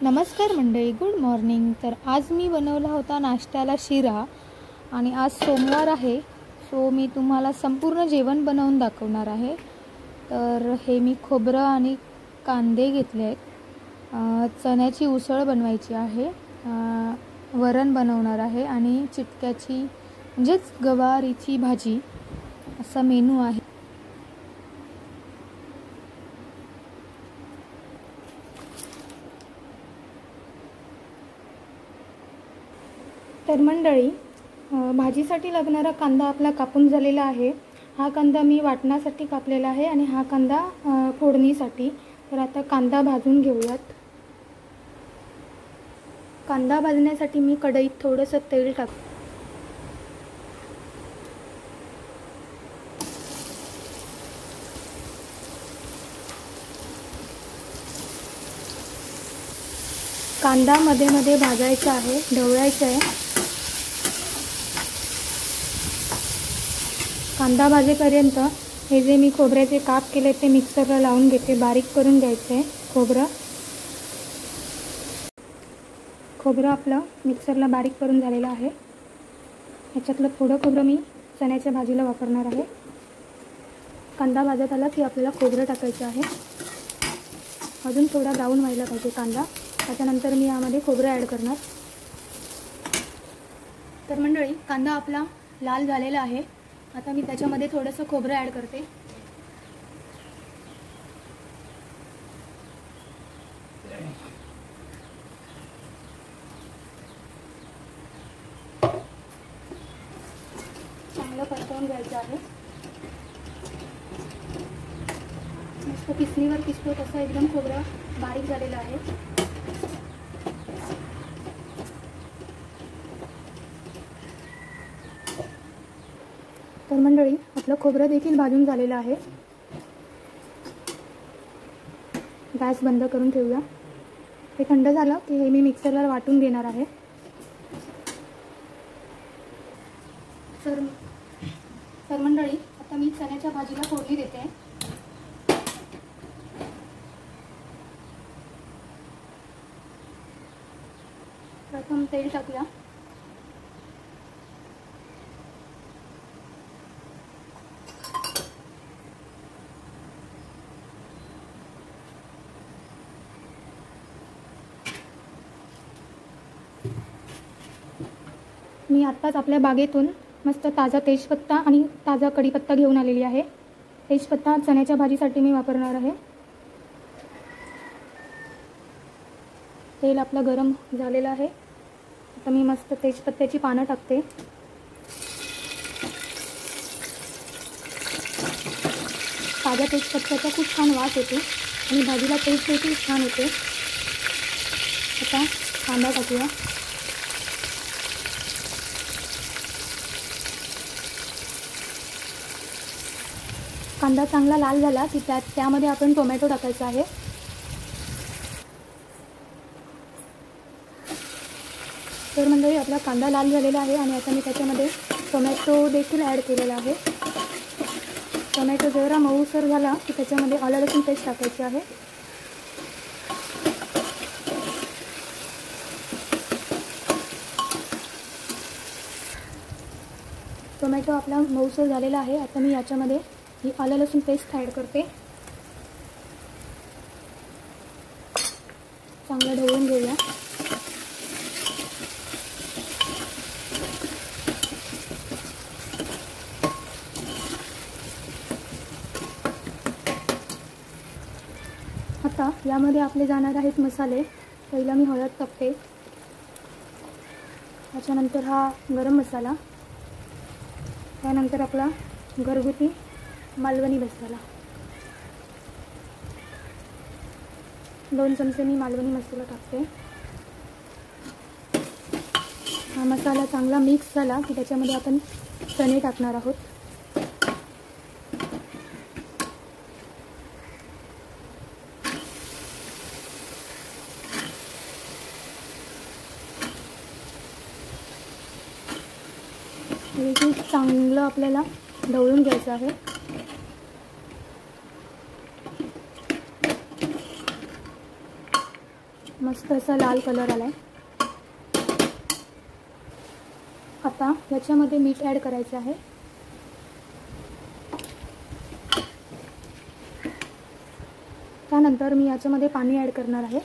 नमस्कार मंडळी, good morning. तर आज मी बनवला होता नाश्त्याला शिरा आणि आज सोमवार आहे, सो मी तुम्हाला संपूर्ण जेवण बनवून दाखवणार आहे। तर हे मी खोबरं आणि कांदे घेतले आहेत, चण्याची उसळ बनवायची आहे, वरण बनवणार आहे आणि चिटक्याची म्हणजेच गवारीची भाजी असा मेनू आहे। तर मंडळी, भाजीसाठी लागणारा कांदा आपला कापून झालेला आहे। हा कांदा मी वाटण्यासाठी कापलेला आहे आणि हा कांदा फोडणीसाठी। तर आता कांदा भाजून घेऊयात। कांदा भाजण्यासाठी मी कढईत थोडंसं तेल टाकते। कांदा मध्ये मध्ये भाजायचा आहे, ढवळायचा आहे। कांदा भाजेपर्यंत हे जे मी खोबऱ्याचे काप केले ते मिक्सरला लावून घेते, बारीक करून घ्यायचे खोबरं आपलं मिक्सरला बारीक करून झालेलं आहे। ह्याच्यातलं थोडं खोबरं मी चण्याच्या भाजीला वापरणार आहे। कांदा भाजत आला की आपल्याला खोबरं टाकायचं आहे। अजून थोडा ब्राऊन व्हायला पाहिजे कांदा, त्याच्यानंतर मी यामध्ये खोबरं ॲड करणार। तर मंडळी, कांदा आपला लाल झालेला आहे। आता मी त्याच्यामध्ये थोडंसं खोबरं ॲड करते। चांगलं परतवून घ्यायचं आहे। मस्त किसणीवर किसतो तसं एकदम खोबरं बारीक झालेलं आहे। तर मंडळी, आपलं खोबरं देखील भाजून झालेलं आहे। गॅस बंद करून ठेवूया। हे थंड झालं की हे मी मिक्सरला वाटून घेणार आहे। तर मंडळी, आता मी चण्याच्या भाजीला फोडणी देते। प्रथम तेल टाकूया। मी आत्ताच आपल्या बागेतून मस्त ताजा तेजपत्ता आणि ताजा कढीपत्ता घेऊन आलेली आहे। तेजपत्ता चण्याच्या भाजीसाठी मी वापरणार आहे। तेल आपलं गरम झालेलं आहे। आता मी मस्त तेजपत्त्याची पानं टाकते। ताज्या तेजपत्त्याचा खूप छान वास येतो आणि भाजीला टेस्ट देखील छान येते। आता कांदा टाकूया। कांदा चांगला लाल झाला की त्यामध्ये आपण टोमॅटो टाकायचा आहे। तर मंडळी, आपला कांदा लाल झालेला आहे आणि आता मी त्याच्यामध्ये टोमॅटो देखील ॲड केलेला आहे। टोमॅटो जरा मऊसर झाला की त्याच्यामध्ये आलं लसूण पेस्ट टाकायची आहे। टोमॅटो आपला मऊसर झालेला आहे। आता मी याच्यामध्ये ही आलं लसूण पेस्ट ॲड करते। चांगलं ढवळून घेऊया। आता यामध्ये आपले जाणार आहेत मसाले। पहिला मी हळद टाकते, त्याच्यानंतर हा गरम मसाला, त्यानंतर आपला घरगुती मालवणी मसाला, 2 चमचे मी मालवणी मसाला टाकते। हा मसाला चांगला मिक्स झाला की त्याच्यामध्ये आपण चणे टाकणार आहोत। हे चांगलं आपल्याला ढवळून घ्यायचं आहे। मस्त असा लाल कलर आलाय। आता याच्यामध्ये मीठ ॲड करायचं आहे। त्यानंतर मी याच्यामध्ये पाणी ॲड करणार आहे।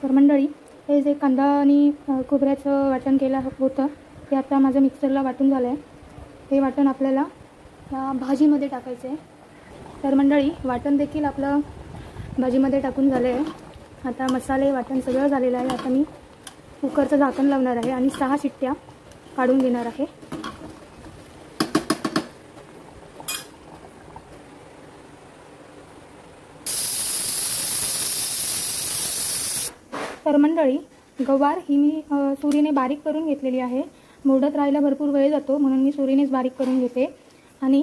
तर मंडळी, हे जे कांदा आणि खोबऱ्याचं वाटण केलं होतं ते आता माझं मिक्सरला वाटून झालं आहे। हे वाटण आपल्याला या भाजीमध्ये टाकायचं आहे। तर मंडळी, वाटण देखील आपलं भाजीमध्ये टाकून झालं आहे। आता मसाले वाटण सगळं झालेलं आहे। आता मी कुकरचं झाकण लावणार आहे आणि 6 शिट्ट्या काढून घेणार आहे। तर मंडळी, गवार ही मी सुरीने बारीक करून घेतलेली आहे। मुरडत राहायला भरपूर वेळ जातो म्हणून मी सुरीनेच बारीक करून घेते। आणि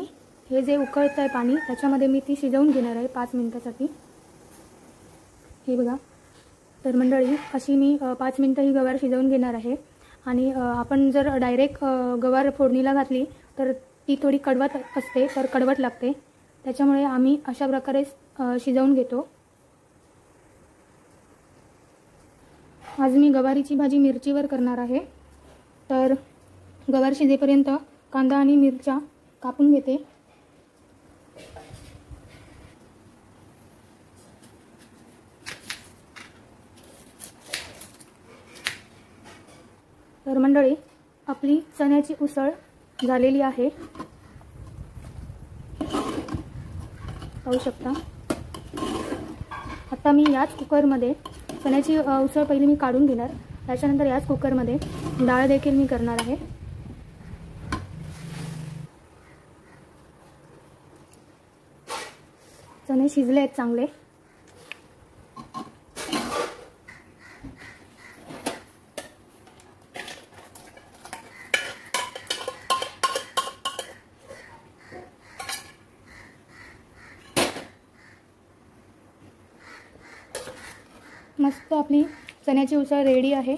हे जे उकळत आहे पाणी त्याच्यामध्ये मी ती शिजवून घेणार आहे 5 मिनिटासाठी। हे बघा, तर मंडळी अशी मी 5 मिनिटं ही गवार शिजवून घेणार आहे। आणि आपण जर डायरेक्ट गवार फोडणीला घातली तर ती थोडी कडवट असते, तर कडवट लागते। त्याच्यामुळे आम्ही अशा प्रकारे शिजवून घेतो। आज मी गवारीची भाजी मिरचीवर करणार आहे। तर गवार शिजेपर्यंत कांदा आणि मिरच्या कापून घेते। तर मंडळी, आपली चण्याची उसळ झालेली आहे, पाहू शकता। आता मी याच कुकरमध्ये चण्याची उसळ पहिली मी काढून घेणार। त्याच्यानंतर याच कुकरमध्ये डाळ देखील मी करणार आहे। चणे शिजले आहेत चांगले। मस्त आपली चण्याची उसळ रेडी आहे।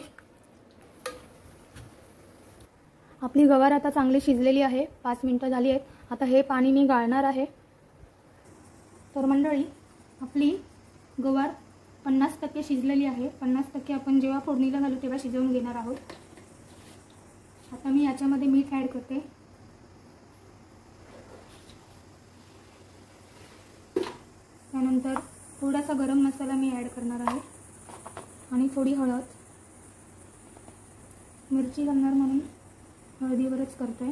आपली गवार आता चांगली शिजलेली आहे, 5 मिनिटं झाली आहेत। आता हे पाणी मी गाळणार आहे। तर मंडळी, आपली गवार 50% शिजलेली आहे। 50% आपण जेव्हा फोडणीला घालू तेव्हा शिजवून घेणार आहोत। आता मी याच्यामध्ये मीठ ॲड करते। त्यानंतर थोडासा गरम मसाला मी ॲड करणार आहे आणि थोडी हळद। मिरची घालणार म्हणून हळदीवरच करते।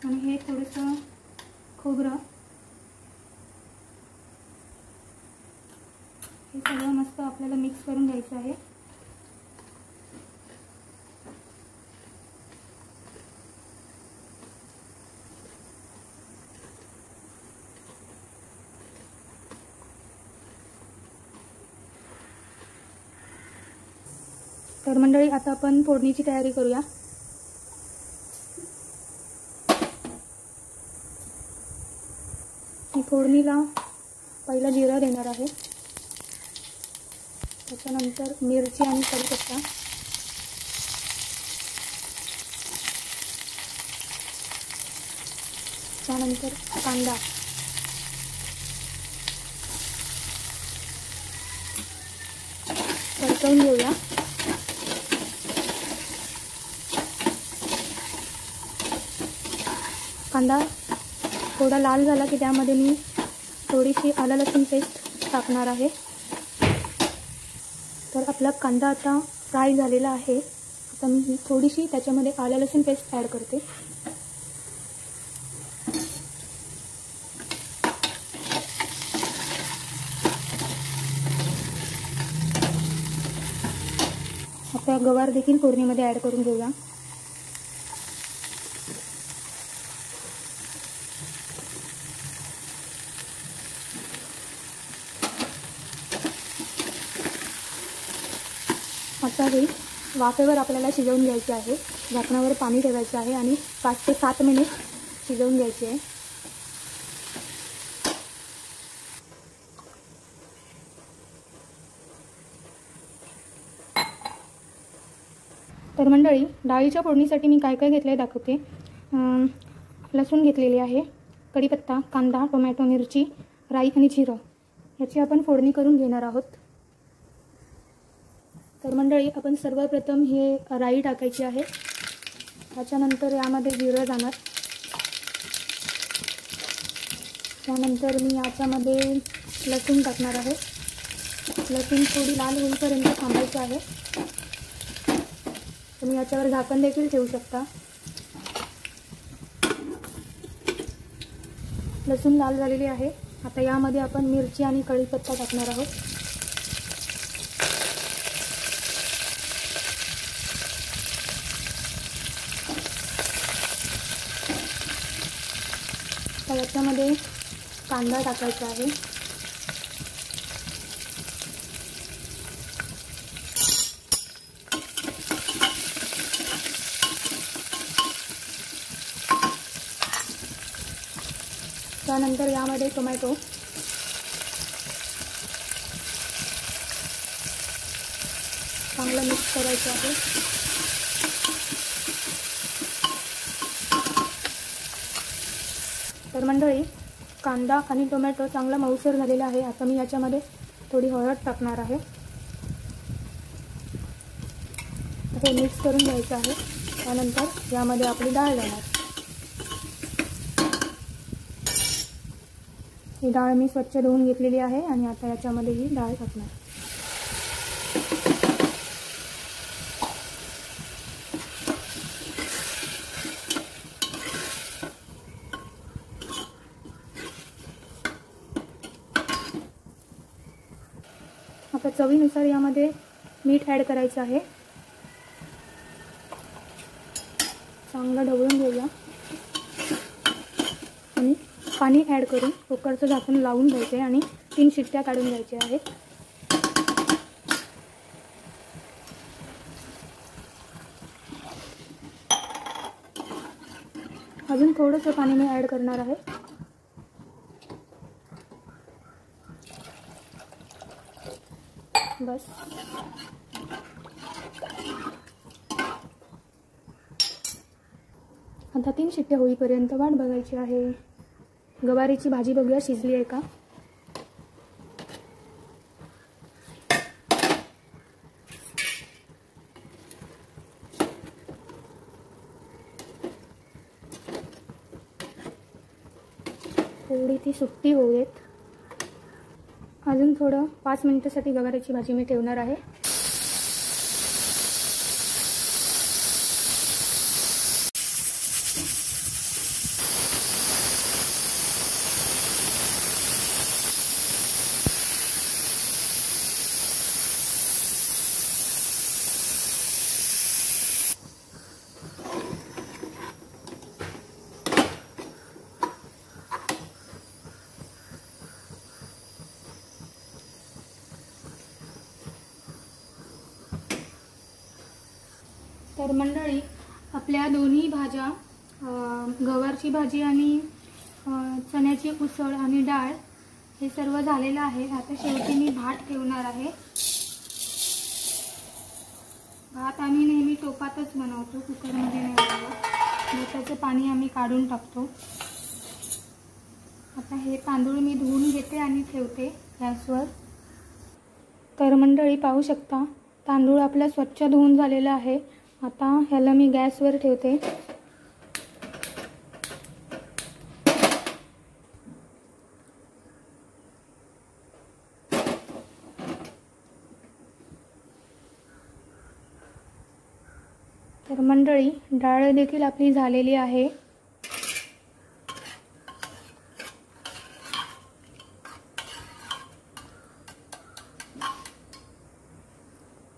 आणि हे थोडंसं खोबरं, हे सगळं मस्त आपल्याला मिक्स करून घ्यायचं आहे। तर मंडळी, आता आपण फोडणीची तयारी करूया। मी फोडणीला पहिला जिरा देणार आहे, त्याच्यानंतर मिरची आणि कढीपत्ता, त्यानंतर कांदा, परतवून घेऊया। कांदा थोडा लाल झाला की त्यामध्ये मी थोडीशी आलं लसूण पेस्ट टाकणार आहे। तर आपला कांदा आता फ्राय झालेला आहे। आता मी थोडीशी त्याच्यामध्ये आलं लसूण पेस्ट ॲड करते। आता गवार देखील फोडणीमध्ये ॲड करून घेऊया। आता हे वाफेवर आपल्याला शिजवून घ्यायचे आहे। झाकणावर पाणी ठेवायचं आहे आणि 5 ते 7 मिनिट शिजवून घ्यायचे आहे। तर मंडळी, डाळीच्या फोडणीसाठी मी काय काय घेतलं आहे दाखवते. लसूण घेतलेली आहे, कढीपत्ता, कांदा, टोमॅटो, मिरची, राई आणि जिरं याची आपण फोडणी करून घेणार आहोत. तर मंडळी, आपण सर्वप्रथम हे राई टाकायची आहे. त्याच्यानंतर यामध्ये जिरं जाणार. त्यानंतर मी याच्यामध्ये लसूण टाकणार आहे. लसूण थोडी लाल होईपर्यंत थांबायचं आहे. तुम्ही याच्यावर झाकण देखील ठेवू शकता. लसूण लाल झालेली आहे. आता यामध्ये आपण मिरची आणि कढीपत्ता टाकणार आहोत. तर याच्यामध्ये कांदा टाकायचा आहे. त्यानंतर यामध्ये टोमॅटो, चांगलं मिक्स करायचं आहे. तर मंडळी, कांदा आणि टोमॅटो चांगला मऊसर झालेला आहे. आता मी याच्यामध्ये थोडी हळद टाकणार आहे. हे मिक्स करून घ्यायचं आहे. त्यानंतर यामध्ये आपली डाळ घालणार. ही डाळ मी स्वच्छ धुवून घेतलेली आहे आणि आता याच्यामध्ये ही डाळ टाकणार. आता चवीनुसार यामध्ये मीठ ॲड करायचं आहे. चांगलं ढवळून घेऊया आणि पाणी ॲड करून कुकरचं झाकण लावून घ्यायचे आणि 3 शिट्ट्या काढून घ्यायच्या आहेत. अजून थोडंसं पाणी मी ॲड करणार आहे. बस. आता 3 शिट्ट्या होईपर्यंत वाट बघायची आहे. गवारीची भाजी बघूया शिजली आहे का. थोडी ती सुट्टी होऊ देत. अजून थोडं 5 मिनिटांसाठी गवारीची भाजी मी ठेवणार आहे. तर मंडळी, आपल्या दोन्ही भाज्या, गवारची भाजी आणि चण्याची उसळ आणि डाळ हे सर्व झालेलं आहे. आता शेवटी मी भात ठेवणार आहे. भात आम्ही नेहमी टोपातच बनवतो, कुकरमध्ये नाही बनवत. भाताचं पाणी आम्ही काढून टाकतो. आता हे तांदूळ मी धुवून घेते आणि ठेवते गॅसवर. तर मंडळी, पाहू शकता तांदूळ आपला स्वच्छ धुवून झालेला आहे. आता ह्याला मी गॅसवर ठेवते. तर मंडळी, डाळ देखील आपली झालेली आहे.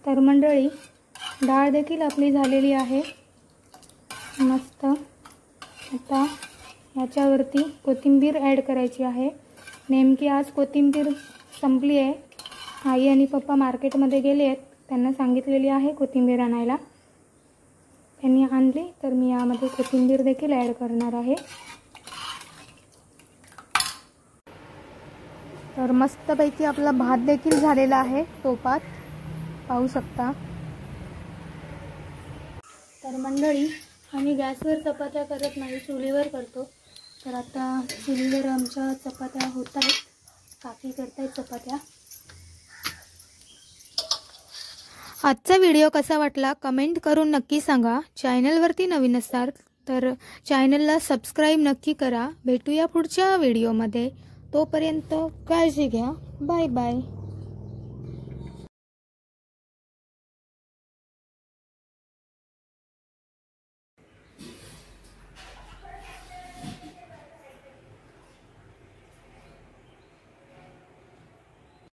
तर मंडळी, डाळ देखील आपली झालेली आहे मस्त. आता याच्यावरती कोथिंबीर ॲड करायची आहे. नेमकी आज कोथिंबीर संपली आहे. आई आणि पप्पा मार्केटमध्ये गेले आहेत, त्यांना सांगितलेली आहे कोथिंबीर आणायला. त्यांनी आणली तर मी यामध्ये कोथिंबीर देखील ॲड करणार आहे. तर मस्तपैकी आपला भात देखील झालेला आहे टोपात, पाहू शकता. तर मंडळी, आम्ही गॅसवर चपात्या करत नाही, चुलीवर करतो. तर आता चुलीवर आमच्या चपात्या होत आहेत, काकी करतायत चपात्या. आजचा व्हिडिओ कसा वाटला कमेंट करून नक्की सांगा. चॅनलवरती नवीन असाल तर चॅनलला सबस्क्राईब नक्की करा. भेटूया पुढच्या व्हिडिओमध्ये. तोपर्यंत काळजी घ्या. Bye bye.